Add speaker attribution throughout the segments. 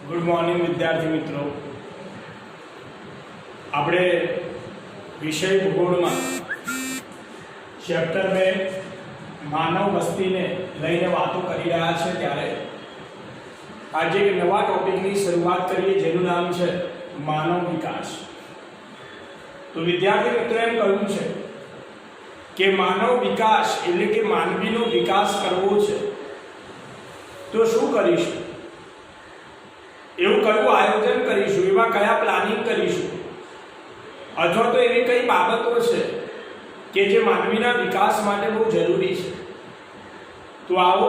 Speaker 1: Good morning विद्यार्थी मित्रों। આપણે વિષય ભૂગોળમાં ચેપ્ટર में માનવ વસ્તીને લઈને વાતો કરી રહ્યા છે ત્યારે આજે એક નવા ટોપિકની શરૂઆત કરીએ જેનું નામ છે માનવ વિકાસ। તો વિદ્યાર્થી મિત્રો એમ કહ્યું છે કે માનવ વિકાસ એટલે કે માનવીનો વિકાસ કરવો છે તો શું કરીશું, એવું કયું આયોજન કરીશું, એવા કયા પ્લાનિંગ કરીશું, અથવા તો એવી કઈ બાબતો છે કે જે માનવીના વિકાસ માટે બહુ જરૂરી છે। તો આવો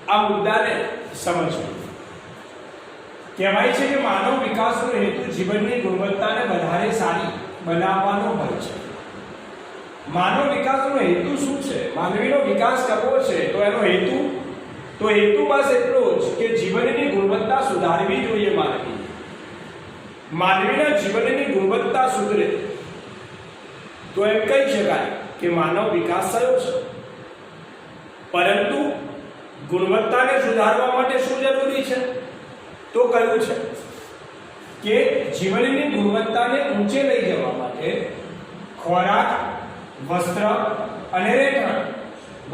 Speaker 1: આ મુદ્દાને સમજીએ। કહેવાય છે કે માનવ વિકાસનો હેતુ જીવનની ગુણવત્તાને વધારે સારી બનાવવાનો હોય છે। માનવ વિકાસનો હેતુ શું છે? માનવીનો વિકાસ કરવો છે તો એનો હેતુ બસ એટલો જ કે જીવનની ગુણવત્તા સુધારવી જોઈએ। માનવીના જીવનની ગુણવત્તા સુધરે તો એમ કહી શકાય કે માનવ વિકાસ થયો છે। પરંતુ ગુણવત્તાને સુધારવા માટે શું જરૂરી છે? તો કહ્યું છે કે જીવનની ગુણવત્તાને ઊંચે લઈ જવા માટે ખોરાક, વસ્ત્ર અને રહેઠાણ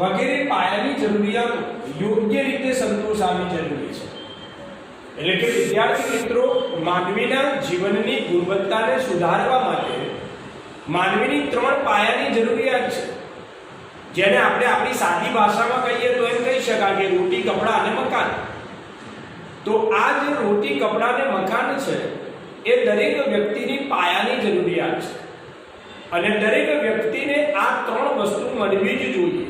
Speaker 1: વગેરે પાયાની જરૂરિયાતો યોગ્ય રીતે સંતોષાવી જરૂરી છે। એટલે કે વિદ્યાર્થી મિત્રો, માનવીના જીવનની ગુણવત્તાને સુધારવા માટે માનવીની ત્રણ પાયાની જરૂરિયાત છે, જેને આપણે આપણી સાદી ભાષામાં કહીએ તો એમ કહી શકાય કે રોટી, કપડાં અને મકાન। તો આ જે રોટી, કપડાં અને મકાન છે એ દરેક વ્યક્તિની પાયાની જરૂરિયાત છે અને દરેક વ્યક્તિને આ ત્રણ વસ્તુ મળવી જ જોઈએ।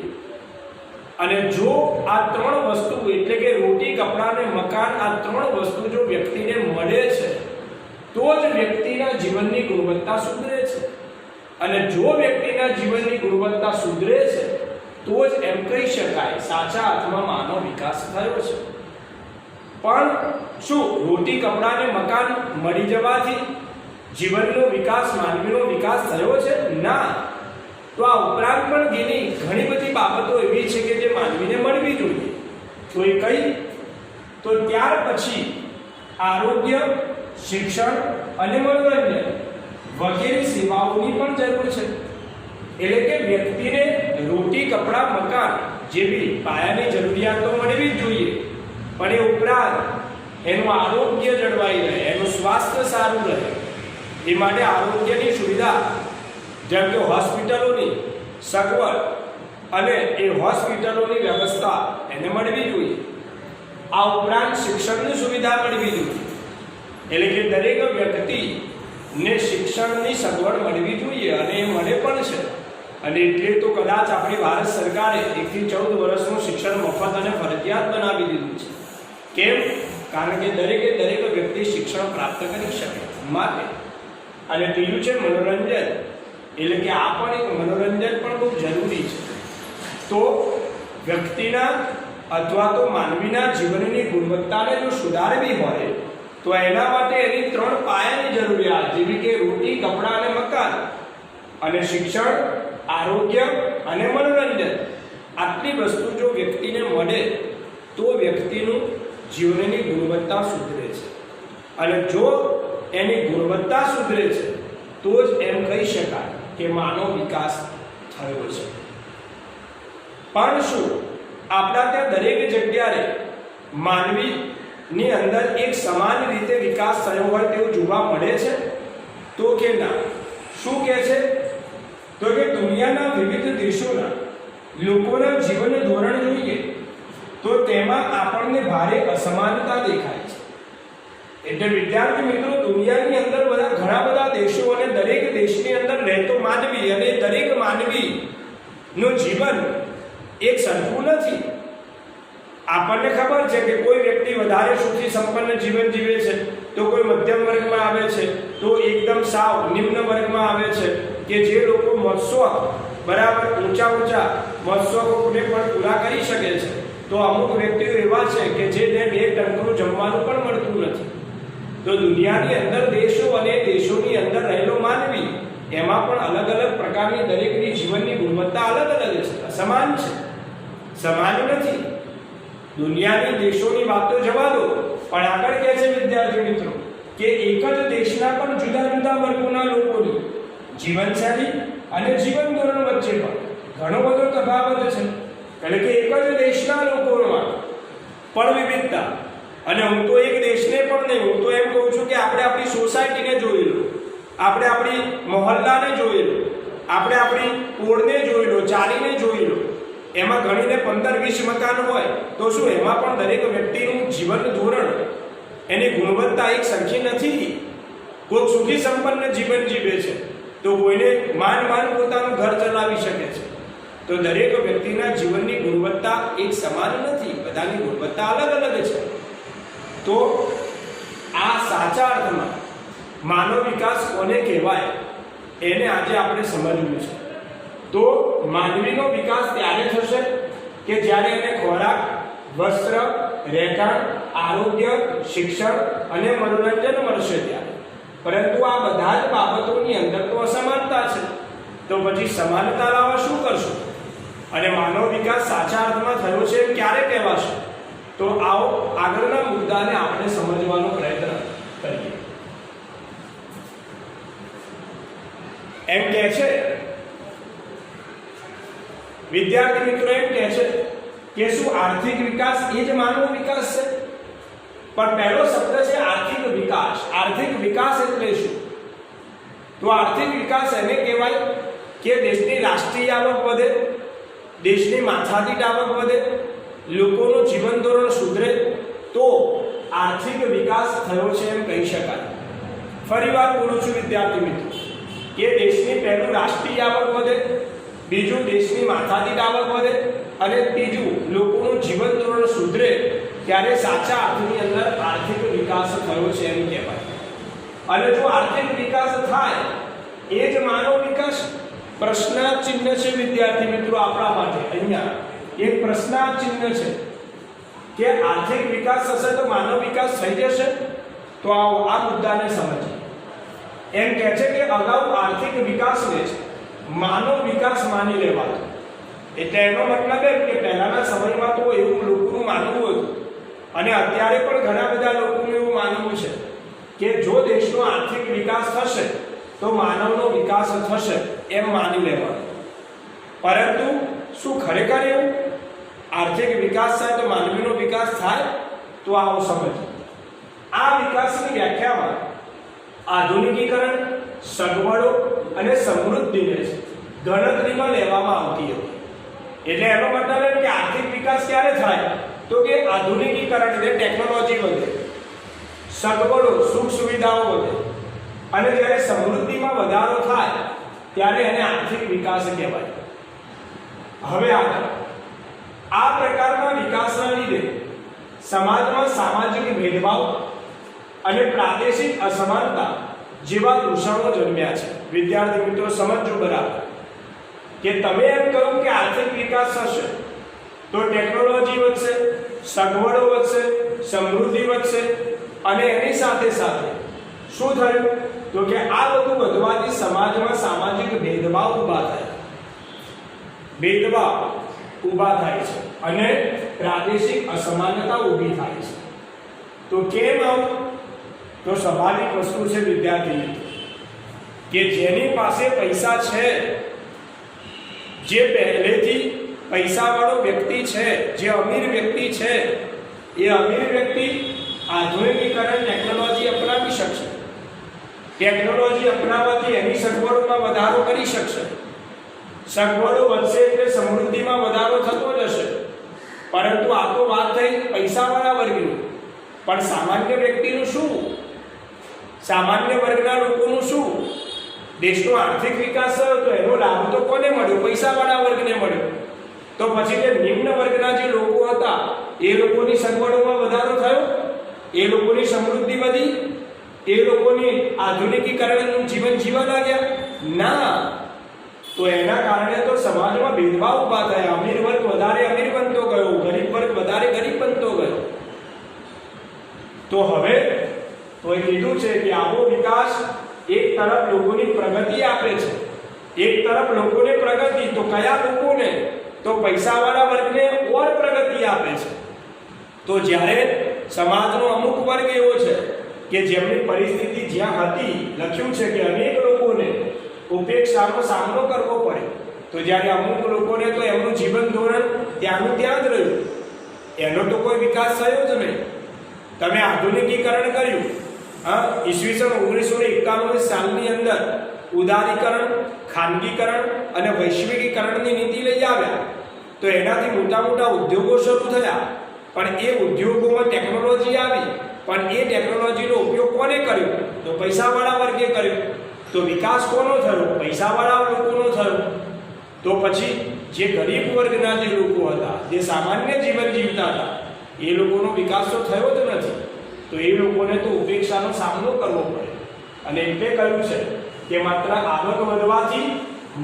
Speaker 1: અને જો આ ત્રણ વસ્તુ એટલે કે રોટી, કપડાં અને મકાન, આ ત્રણ વસ્તુ જો વ્યક્તિને મળે છે તો જ વ્યક્તિના જીવનની ગુણવત્તા સુધરે છે। અને જો વ્યક્તિના જીવનની ગુણવત્તા સુધરે છે તો જ એમ કહી શકાય સાચા અર્થમાં માનવ વિકાસ થયો છે। પણ શું રોટી, કપડાં અને મકાન મળી જવાથી જીવનનો વિકાસ, માનવીનો વિકાસ થયો છે? ના। તો આ ઉપરાંત પણ ઘણી બધી બાબતો એવી છે કે જે માનવીને મળવી જોઈએ। તો એ કઈ? તો ત્યાર પછી આરોગ્ય, શિક્ષણ અને મનોરંજન વગેરે સેવાઓની પણ જરૂર છે। એટલે કે વ્યક્તિને રોટી, કપડાં, મકાન જેવી પાયાની જરૂરિયાતો મળવી જ જોઈએ, પણ એ ઉપરાંત એનું આરોગ્ય જળવાઈ રહે, એનું સ્વાસ્થ્ય સારું રહે એ માટે આરોગ્યની સુવિધા જેમ કે હોસ્પિટલોની સગવડ અને એ હોસ્પિટલોની વ્યવસ્થા એને મળવી જોઈએ। આ ઉપરાંત શિક્ષણની સુવિધા મળવી જોઈએ, એટલે કે દરેક વ્યક્તિને શિક્ષણની સગવડ મળવી જોઈએ અને એ મળે પણ છે। અને એટલે તો કદાચ આપણી ભારત સરકારે 1 થી 14 વર્ષનું શિક્ષણ મફત અને ફરજિયાત બનાવી દીધું છે। કેમ? કારણ કે દરેક વ્યક્તિ શિક્ષણ પ્રાપ્ત કરી શકે માટે। અને ત્રીજું છે મનોરંજન, એટલે કે આ પણ એક મનોરંજન પણ બહુ જરૂરી છે। તો વ્યક્તિના અથવા તો માનવીના જીવનની ગુણવત્તાને જો સુધારવી હોય તો એના માટે એની ત્રણ પાયાની જરૂરિયાત જેવી કે રોટી, કપડાં અને મકાન અને શિક્ષણ, આરોગ્ય અને મનોરંજન, આટલી વસ્તુ જો વ્યક્તિને મળે તો વ્યક્તિનું જીવનની ગુણવત્તા સુધરે છે। અને જો એની ગુણવત્તા સુધરે છે તો જ એમ કહી શકાય કે માનવ વિકાસ થયો છે। પણ શું આપણા ત્યાં દરેક જગ્યાએ માનવીની અંદર એક સમાન રીતે વિકાસ થયો હોય તેવું જોવા મળે છે? તો કે ના। શું કહે છે? તો કે દુનિયાના વિવિધ દેશોના લોકોના જીવન ધોરણ જોઈએ તો તેમાં આપણને ભારે અસમાનતા દેખાય છે। એટલે વિદ્યાર્થી મિત્રો, દુનિયાની અંદર ઘણા બધા દેશો અને દરેક દેશની અંદર રહેતો માનવી અને દરેક માનવીનું જીવન એક સરખું નથી। આપણને ખબર છે કે કોઈ વ્યક્તિ વધારે સુખી સંપન્ન જીવન જીવે છે તો કોઈ મધ્યમ વર્ગમાં આવે છે, તો એકદમ સાવ નિમ્ન વર્ગમાં આવે છે કે જે લોકો મોજશોખ બરાબર ઊંચા મોજશોખોને પણ પૂરા કરી શકે છે, તો અમુક વ્યક્તિઓ એવા છે કે જેને 2 ટંકનું જમવાનું પણ મળતું નથી। તો દુનિયાની અંદર દેશો અને દેશોની અંદર રહેલો માનવી એમાં પણ અલગ અલગ પ્રકારની દરેકની જીવનની ગુણવત્તા અલગ અલગ છે, સમાન છે, સમાન નથી। દુનિયાની દેશોની વાત તો જવા દો, પણ આગળ કહે છે વિદ્યાર્થી મિત્રો કે એક જ દેશના પણ જુદા જુદા વર્ગોના લોકોની જીવનશૈલી અને જીવન ધોરણ વચ્ચે પણ ઘણો બધો તફાવત છે. એટલે કે એક જ દેશના લોકોમાં પણ વિવિધતા. અને હું તો એક દેશને પણ નહીં, હું તો એમ કહું છું કે આપણે આપણી સોસાયટીને જોઈ લો, આપણે આપણી મહોલ્લાને જોઈ લો, આપણે આપણી પોળને જોઈ લો, ચાલીને જોઈ લો. એમાં ગણીને 15-20 મકાન હોય તો શું એમાં પણ દરેક વ્યક્તિનું જીવન ધોરણ, એની ગુણવત્તા એક સરખી નથી. કોઈ સુખી સંપન્ન જીવન જીવે છે તો કોઈને માંડ પોતાનું ઘર ચલાવી શકે છે. તો દરેક વ્યક્તિના જીવનની ગુણવત્તા એક સમાન નથી, બધાની ગુણવત્તા અલગ અલગ છે. તો આ સાચા અર્થમાં માનવ વિકાસ કોને કહેવાય એને આજે આપણે સમજવું છે. તો માનવીનો વિકાસ ત્યારે થશે કે જ્યારે એને ખોરાક, વસ્ત્ર, રહેઠાણ, આરોગ્ય, શિક્ષણ અને મનોરંજન મળશે ત્યારે. પરંતુ આ બધા જ બાબતોની અંદર તો અસમાનતા છે. તો પછી સમાનતા લાવવા શું કરશું? અને માનવ વિકાસ સાચા અર્થમાં થયો છે એમ ક્યારે કહેવાશે? તો આવો આગળના મુદ્દાને આપણે સમજવાનો પ્રયત્ન કરીએ. એમ કહે છે વિદ્યાર્થી મિત્રો, એમ કહે છે કે શું આર્થિક વિકાસ એ જ માનવ વિકાસ છે? પણ પહેલો શબ્દ છે આર્થિક વિકાસ. આર્થિક વિકાસ એટલે શું? તો આર્થિક વિકાસ એને કહેવાય કે દેશની રાષ્ટ્રીય આવક વધે, દેશની માથાદીઠ આવક વધે, લોકોનું જીવન ધોરણ સુધરે તો આર્થિક વિકાસ થયો છે એમ કહી શકાય. ફરીવાર બોલું છું વિદ્યાર્થી મિત્રો કે દેશની પહેલું રાષ્ટ્રીય આવક વધે, બીજું દેશની માથાદીઠ આવક વધે અને ત્રીજું લોકોનું જીવન ધોરણ સુધરે ત્યારે સાચા અર્થની અંદર આર્થિક વિકાસ થયો છે એમ કહેવાય. અને જો આર્થિક વિકાસ થાય એ જ માનવ વિકાસ? પ્રશ્નાર્થ ચિહ્ન છે વિદ્યાર્થી મિત્રો આપણા માટે. અહીંયા એક પ્રશ્નાર્થ ચિહ્ન છે કે આર્થિક વિકાસ થશે તો માનવ વિકાસ થઈ જશે? તો આવો આ મુદ્દાને સમજીએ. એમ કહે છે કે અગાઉ આર્થિક વિકાસને માનવ વિકાસ માની લેવાતો. એટલે એનો મતલબ એમ કે પહેલાના સમયમાં તો એવું લોકોનું માનવું હતું અને અત્યારે પણ ઘણા બધા લોકોનું એવું માનવું છે કે જો દેશનો આર્થિક વિકાસ થશે તો માનવનો વિકાસ થશે એમ માની લેવાનું. પરંતુ શું ખરેખર એવું આર્થિક વિકાસ થાય તો માનવીનો વિકાસ થાય? તો આવો સમજીએ. આ વિકાસની વ્યાખ્યામાં આધુનિકીકરણ, સગવડો અને સમૃદ્ધિને ગણતરીમાં લેવામાં આવતી હતી. એટલે એનો મતલબ એમ કે આર્થિક વિકાસ ક્યારે થાય? તો કે આધુનિકીકરણ એટલે ટેકનોલોજી વધે, સગવડો, સુખ સુવિધાઓ વધે અને જ્યારે સમૃદ્ધિમાં વધારો થાય ત્યારે એને આર્થિક વિકાસ કહેવાય. હવે આગળ આ પ્રકારના વિકાસના લીધે સમાજમાં સામાજિક ભેદભાવ અને પ્રાદેશિક અસમાનતા જેવા દૂષણો જન્મ્યા છે. વિદ્યાર્થી મિત્રો સમજો બરાબર કે તમે એમ કહો કે આર્થિક વિકાસ થશે તો ટેકનોલોજી વધશે, સગવડો વધશે, સમૃદ્ધિ વધશે અને એની સાથે સાથે શું થયું? તો કે આ બધું વધવાથી સમાજમાં સામાજિક ભેદભાવ ઊભા થાય છે અને પ્રાદેશિક અસમાનતા ઊભી થાય છે. તો કેમ આવું? તો સ્વાભાવિક વસ્તુ છે વિદ્યાર્થી મિત્રો કે જેની પાસે પૈસા છે, જે પહેલેથી પૈસાવાળો વ્યક્તિ છે, જે અમીર વ્યક્તિ છે, એ અમીર વ્યક્તિ આધુનિકીકરણ ટેકનોલોજી અપનાવી શકશે. ટેકનોલોજી અપનાવવાથી એની સગવડોમાં વધારો કરી શકશે. સગવડો વધશે એટલે સમૃદ્ધિમાં વધારો થતો જશે. પરંતુ આ તો વાત થઈ પૈસાવાળા વર્ગની, પણ સામાન્ય વ્યક્તિનું શું? સામાન્ય વર્ગના લોકોનું શું? દેશનો આર્થિક વિકાસ થયો તો એનો લાભ તો કોને મળ્યો? પૈસાવાળા વર્ગને મળ્યો. તો પછી જે નિમ્ન વર્ગના જે લોકો હતા એ લોકોની સગવડોમાં વધારો થયો, એ લોકોની સમૃદ્ધિ વધી, એ લોકોની આધુનિકીકરણનું જીવન જીવવા લાગ્યા? ના. તો એના કારણે તો સમાજમાં ભેદભાવ ઊભા થયા. અમીર વર્ગ વધારે અમીર બનતો ગયો, ગરીબ વર્ગ વધારે ગરીબ બનતો ગયો. તો હવે તો એ કીધું છે કે આવો વિકાસ એક તરફ લોકોની પ્રગતિ આપે છે, એક તરફ લોકોને પ્રગતિ, તો કયા લોકોને? તો પૈસાવાળા વર્ગને ઓર પ્રગતિ આપે છે. તો જ્યારે સમાજનો અમુક વર્ગ એવો છે કે જેમની પરિસ્થિતિ જ્યાં હતી, લખ્યું છે કે અનેક લોકોને ઉપેક્ષાનો સામનો કરવો પડે, તો જ્યારે અમુક લોકોને તો એમનું જીવન ધોરણ ત્યાંનું ત્યાં જ રહ્યું, એનો તો કોઈ વિકાસ થયો જ નહીં. તમે આધુનિકીકરણ કર્યું, ઈસવીસન 1991 સાલની અંદર ઉદારીકરણ, ખાનગીકરણ અને વૈશ્વિકીકરણની નીતિ લઈ આવ્યા, તો એનાથી મોટા મોટા ઉદ્યોગો શરૂ થયા, પણ એ ઉદ્યોગોમાં ટેકનોલોજી આવી, પણ એ ટેકનોલોજીનો ઉપયોગ કોને કર્યો? તો પૈસાવાળા વર્ગે કર્યો. તો વિકાસ કોનો થયો? પૈસાવાળા લોકોનો થયો. તો પછી જે ગરીબ વર્ગના જે લોકો હતા, જે સામાન્ય જીવન જીવતા હતા, એ લોકોનો વિકાસ તો થયો જ નથી. તો એ લોકોને તો ઉપેક્ષાનો સામનો કરવો પડે. અને એટલે કહ્યું છે કે માત્ર આવક વધવાથી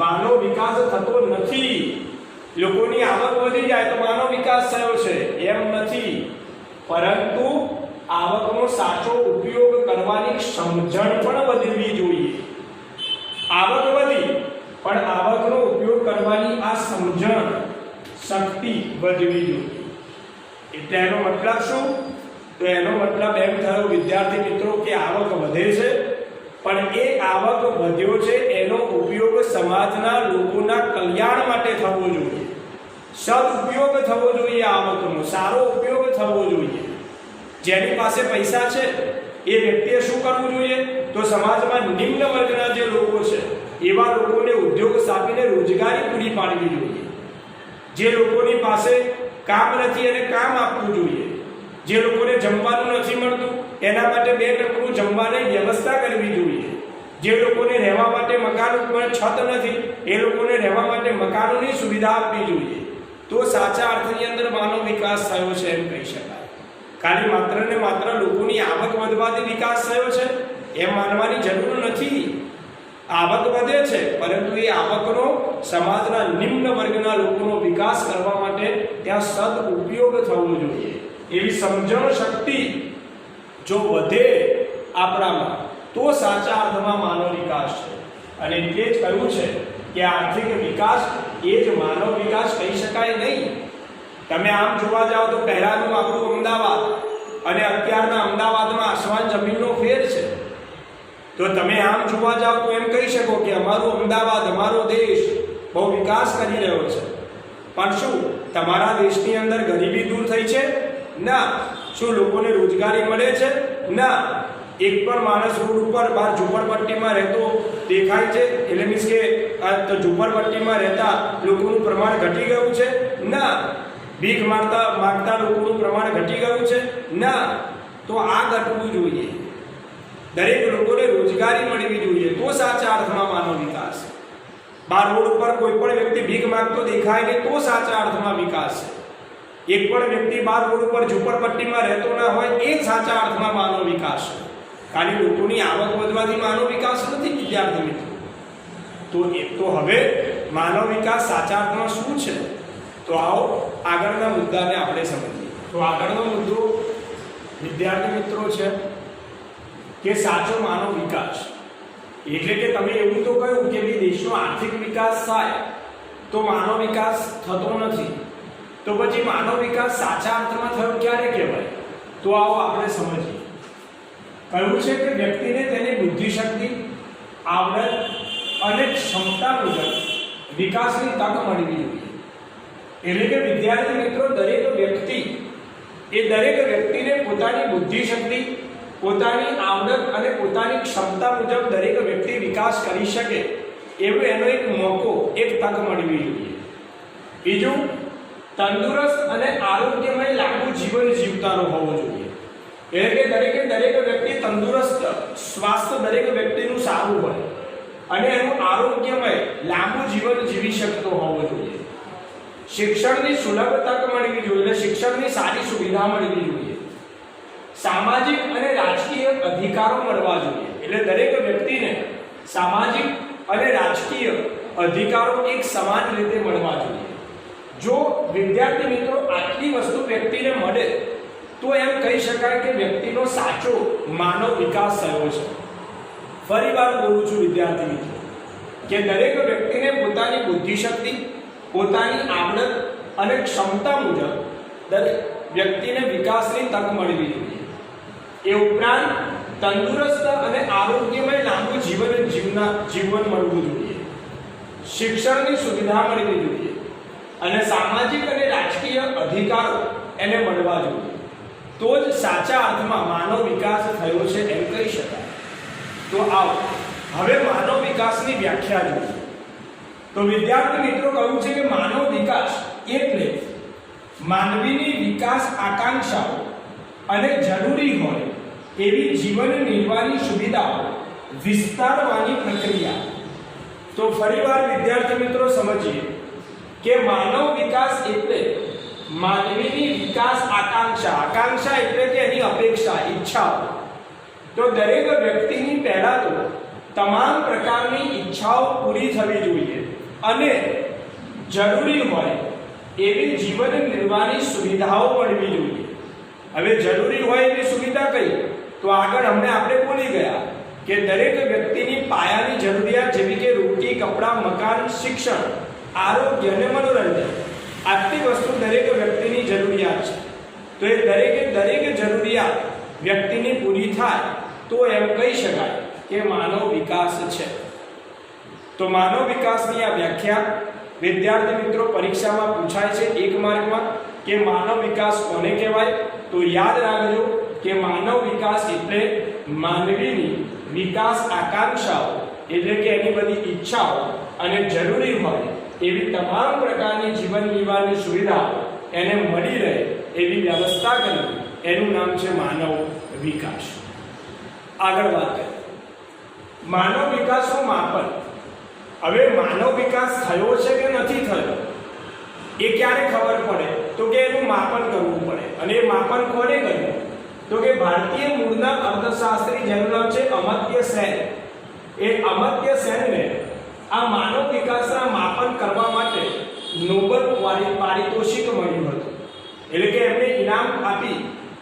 Speaker 1: માનવ વિકાસ થતો નથી. લોકોની આવક વધી જાય તો માનવ વિકાસ થયો છે એમ નથી, પરંતુ આવકનો સાચો ઉપયોગ કરવાની સમજણ પણ વધવી જોઈએ. આવક વધી, પણ આવકનો ઉપયોગ કરવાની આ સમજણ, શક્તિ વધવી જોઈએ. એટલે એનો મતલબ શું? તો એનો મતલબ એમ થયો વિદ્યાર્થી મિત્રો કે આવક વધે છે, પણ એ આવક વધ્યો છે એનો ઉપયોગ સમાજના લોકોના કલ્યાણ માટે થવો જોઈએ. સદઉપયોગ થવો જોઈએ, આવકનો સારો ઉપયોગ થવો જોઈએ. જેની પાસે પૈસા છે એ વ્યક્તિએ શું કરવું જોઈએ? તો સમાજમાં નિમ્ન વર્ગના જે લોકો છે એવા લોકોને ઉદ્યોગ સ્થાપીને રોજગારી પૂરી પાડવી જોઈએ. જે લોકોની પાસે કામ નથી એને કામ આપવું જોઈએ. જે લોકોને જમવાનું નથી મળતું એના માટે 2 ટંકનું જમવાની વ્યવસ્થા કરવી જોઈએ. જે લોકોને રહેવા માટે મકાન ઉપર છત નથી એ લોકોને રહેવા માટે મકાનોની સુવિધા આપવી જોઈએ. તો સાચા અર્થની અંદર માનવ વિકાસ થયો છે એમ કહી શકાય. ખાલી માત્ર ને માત્ર લોકોની આવક વધવાથી વિકાસ થયો છે એમ માનવાની જરૂર નથી. આવક વધે છે, પરંતુ એ આવકનો સમાજના નિમ્ન વર્ગના લોકોનો વિકાસ કરવા માટે ત્યાં સદઉપયોગ થવો જોઈએ. એવી સમજણ શક્તિ જો વધે આપણામાં તો સાચા અર્થમાં માનવ વિકાસ છે. અને એટલે જ કહ્યું છે કે આર્થિક વિકાસ એ જ માનવ વિકાસ કહી શકાય નહીં. તમે આમ જોવા જાઓ તો પહેલાનું આપણું અમદાવાદ અને અત્યારના અમદાવાદમાં આસમાન જમીનનો ફેર છે. તો તમે આમ જોવા જાઓ તો એમ કહી શકો કે અમારું અમદાવાદ, અમારો દેશ બહુ વિકાસ કરી રહ્યો છે. પણ શું તમારા દેશની અંદર ગરીબી દૂર થઈ છે? ના. શું લોકોને રોજગારી મળે છે? ના. એક પણ માણસ રોડ ઉપર બહાર ઝૂંપડપટ્ટીમાં રહેતો દેખાય છે? એટલે મીન્સ કે ઝૂંપડપટ્ટીમાં રહેતા લોકોનું પ્રમાણ ઘટી ગયું છે? ના. ભીખ માંગતા લોકોનું પ્રમાણ ઘટી ગયું છે? ના. તો આ ઘટવું જોઈએ. દરેક લોકોને રોજગારી મળવી જોઈએ, તો સાચા અર્થમાં માનવ વિકાસ. બહાર રોડ ઉપર કોઈ પણ વ્યક્તિ ભીખ માંગતો દેખાય ને તો સાચા અર્થમાં વિકાસ છે. એક પણ વ્યક્તિ બહાર રોડ ઉપર ઝૂંપડપટ્ટીમાં રહેતો ના હોય એ સાચા અર્થમાં માનવ વિકાસ છે. ખાલી લોકોની આવક વધવાથી માનવ વિકાસ નથી વિદ્યાર્થી મિત્રો. તો હવે માનવ વિકાસ સાચા અર્થમાં શું છે? તો આવો આગળના મુદ્દાને આપણે સમજીએ. તો આગળનો મુદ્દો વિદ્યાર્થી મિત્રો છે કે સાચો માનવ વિકાસ. એટલે કે તમે એવું તો કહ્યું કે દેશનો આર્થિક વિકાસ થાય તો માનવ વિકાસ થતો નથી. તો પછી માનવ વિકાસ સાચા અર્થમાં થયો ક્યારે કહેવાય? તો આવો આપણે સમજીએ. કહ્યું છે કે વ્યક્તિને તેની બુદ્ધિશક્તિ, આવડત અને ક્ષમતા મુજબ વિકાસની તક મળવી જોઈએ. એટલે કે વિદ્યાર્થી મિત્રો દરેક વ્યક્તિને પોતાની બુદ્ધિશક્તિ, પોતાની આવડત અને પોતાની ક્ષમતા મુજબ દરેક વ્યક્તિ વિકાસ કરી શકે એવો એનો એક મોકો, એક તક મળવી જોઈએ. બીજું, તંદુરસ્ત અને આરોગ્યમય લાંબુ જીવન જીવતાનો હોવો જોઈએ. એટલે કે દરેક વ્યક્તિ તંદુરસ્ત, સ્વાસ્થ્ય દરેક વ્યક્તિનું સારું હોય અને એનું આરોગ્યમય લાંબુ જીવન જીવી શકતો હોવો જોઈએ. શિક્ષણની સુલભ તક મળવી જોઈએ, એટલે શિક્ષણની સારી સુવિધા મળવી જોઈએ. સામાજિક અને રાજકીય અધિકારો મળવા જોઈએ, એટલે દરેક વ્યક્તિને સામાજિક અને રાજકીય અધિકારો એક સમાન રીતે મળવા જોઈએ. જો વિદ્યાર્થી મિત્રો આટલી વસ્તુ વ્યક્તિને મળે તો એમ કહી શકાય કે વ્યક્તિનો સાચો માનવ વિકાસ થયો છે. ફરી વાર બોલું છું વિદ્યાર્થી મિત્રો કે દરેક વ્યક્તિને પોતાની બુદ્ધિશક્તિ, પોતાની આવડત અને ક્ષમતા મુજબ વ્યક્તિને વિકાસની તક મળવી જોઈએ. એ ઉપરાંત તંદુરસ્ત અને આરોગ્યમય લાંબુ જીવન મળવું જોઈએ. શિક્ષણની સુવિધા મળવી જોઈએ અને સામાજિક અને રાજકીય અધિકારો એને મળવા જોઈએ. તો જ સાચા અર્થમાં માનવ વિકાસ થયો છે એમ કહી શકાય. તો આવો હવે માનવ વિકાસની વ્યાખ્યા જોઈએ. તો વિદ્યાર્થી મિત્રો કહ્યું છે કે માનવ વિકાસ એટલે માનવીની વિકાસ આકાંક્ષાઓ અને જરૂરી હોય એવી જીવન નિર્વાહની સુવિધાઓ વિસ્તારવાની પ્રક્રિયા. તો ફરીવાર વિદ્યાર્થી મિત્રો સમજીએ કે માનવ વિકાસ એટલે માનવીની વિકાસ આકાંક્ષા એટલે કે એની અપેક્ષા, ઈચ્છાઓ. તો દરેક વ્યક્તિની પહેલા તો તમામ પ્રકારની ઈચ્છાઓ પૂરી થવી જોઈએ અને જરૂરી હોય એવી જીવન નિર્વાહની સુવિધાઓ મળવી જોઈએ. હવે જરૂરી હોય એવી સુવિધા કઈ? તો આગળ આપણે બોલી ગયા કે દરેક વ્યક્તિની પાયાની જરૂરિયાત જેવી કે રોટી, કપડાં, મકાન, શિક્ષણ, આરોગ્ય અને મનોરંજન, આટલી વસ્તુ દરેક વ્યક્તિની જરૂરિયાત છે. તો એ દરેક જરૂરિયાત વ્યક્તિની પૂરી થાય તો એમ કહી શકાય કે માનવ વિકાસ છે. તો માનવ વિકાસની આ વ્યાખ્યા વિદ્યાર્થી મિત્રો પરીક્ષામાં પૂછાય છે 1 માર્કમાં કે માનવ વિકાસ કોને કહેવાય? તો યાદ રાખજો કે માનવ વિકાસ એટલે માનવીની વિકાસ આકાંક્ષાઓ એટલે કે એની બધી ઈચ્છાઓ અને જરૂરી હોય એવી તમામ પ્રકારની જીવન નિર્વાહની સુવિધાઓ એને મળી રહે એવી વ્યવસ્થા કરવી, એનું નામ છે માનવ વિકાસ. આગળ વાત કરીએ માનવ વિકાસનું માપન. હવે માનવ વિકાસ થયો છે કે નથી થયો એ ક્યારે ખબર પડે? તો કે એનું માપન કરવું પડે. અને એ માપન કોને કર્યું? તો કે ભારતીય મૂળના અર્થશાસ્ત્રી જેનું નામ છે અમર્ત્ય સેન. એ અમર્ત્ય સેનને આ માનવ વિકાસના માપન કરવા માટે નોબેલ પારિતોષિક મળ્યું હતું. એટલે કે એમને ઇનામ આપી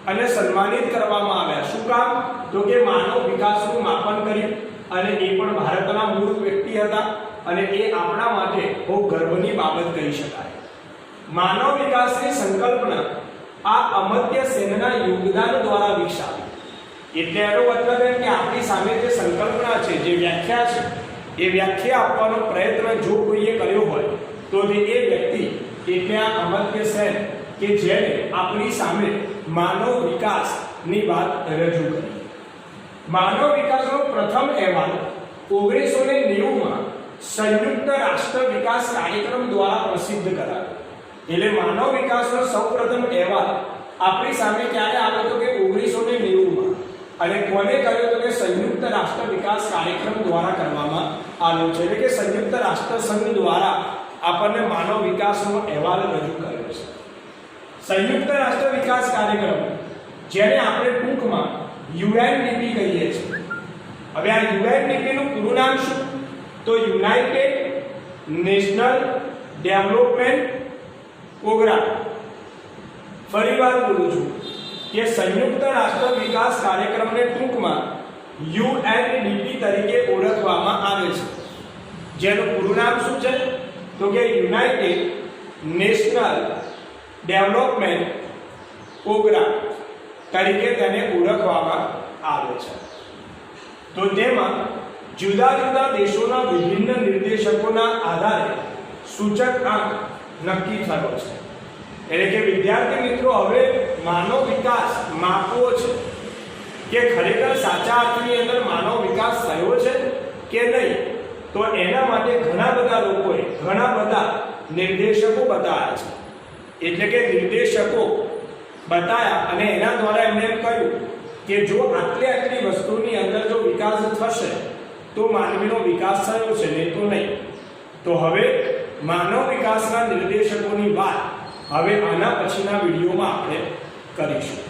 Speaker 1: અને સન્માનિત કરવામાં આવ્યા. શું કામ? તો કે માનવ વિકાસનું માપન કર્યું અને એ પણ ભારતના મૂળ વ્યક્તિ હતા અને એ આપણા માટે બહુ ગર્વની બાબત કહી શકાય. માનવ વિકાસની સંકલ્પના આ અમર્ત્ય સેનના યોગદાન દ્વારા વિકસાવી. એટલે એનો મતલબ એમ કે આપણી સામે જે સંકલ્પના છે, જે વ્યાખ્યા છે, એ વ્યાખ્યા આપવાનો પ્રયત્ન જો કોઈએ કર્યો હોય તો તે એ વ્યક્તિ એટલે આ અમર્ત્ય સેન કે જેને આપણી સામે માનવ વિકાસની વાત રજૂ કરી. માનવ વિકાસનો પ્રથમ અહેવાલ 1990માં સંયુક્ત રાષ્ટ્ર વિકાસ કાર્યક્રમ દ્વારા પ્રસિદ્ધ કરાયો. એટલે માનવ વિકાસનો સૌપ્રથમ અહેવાલ આપણી સામે ક્યારે આવ્યો તો કે 1990માં. અને કોને કર્યો તો કે સંયુક્ત રાષ્ટ્ર વિકાસ કાર્યક્રમ દ્વારા કરવામાં આવ્યો છે. એટલે કે સંયુક્ત રાષ્ટ્ર સંઘ દ્વારા આપણને માનવ વિકાસનો અહેવાલ રજૂ કર્યો છે. સંયુક્ત રાષ્ટ્ર વિકાસ કાર્યક્રમ જેને આપણે ટૂંકમાં UNDP કહીએ છીએ. હવે આ UNDP નું પૂરું નામ શું? તો યુનાઇટેડ નેશનલ ડેવલપમેન્ટ પ્રોગ્રામ. ફરીવાર બોલું છું કે સંયુક્ત રાષ્ટ્ર વિકાસ કાર્યક્રમને ટૂંકમાં UNDP તરીકે ઓળખવામાં આવે છે. જેનું પૂરું નામ શું છે? તો કે યુનાઇટેડ નેશનલ ડેવલપમેન્ટ પ્રોગ્રામ તરીકે તેને ઓળખવામાં આવે છે. તો તેમાં જુદા જુદા દેશોના વિભિન્ન નિર્દેશકોના આધારે સૂચક આંક નક્કી થયો છે. એટલે કે વિદ્યાર્થી મિત્રો હવે માનવ વિકાસ માપવો છે કે ખરેખર સાચા અર્થની અંદર માનવ વિકાસ થયો છે કે નહીં, તો એના માટે ઘણા બધા લોકોએ ઘણા બધા નિર્દેશકો બતાવ્યા છે. એટલે કે નિર્દેશકો બતાયા અને એના દ્વારા એમણે એમ કહ્યું કે જો આટલી વસ્તુની અંદર જો વિકાસ થશે તો માનવીનો વિકાસ થયો છે, નહીં તો નહીં. તો હવે માનવ વિકાસના નિર્દેશકોની વાત હવે આના પછીના વિડીયોમાં આપણે કરીશું.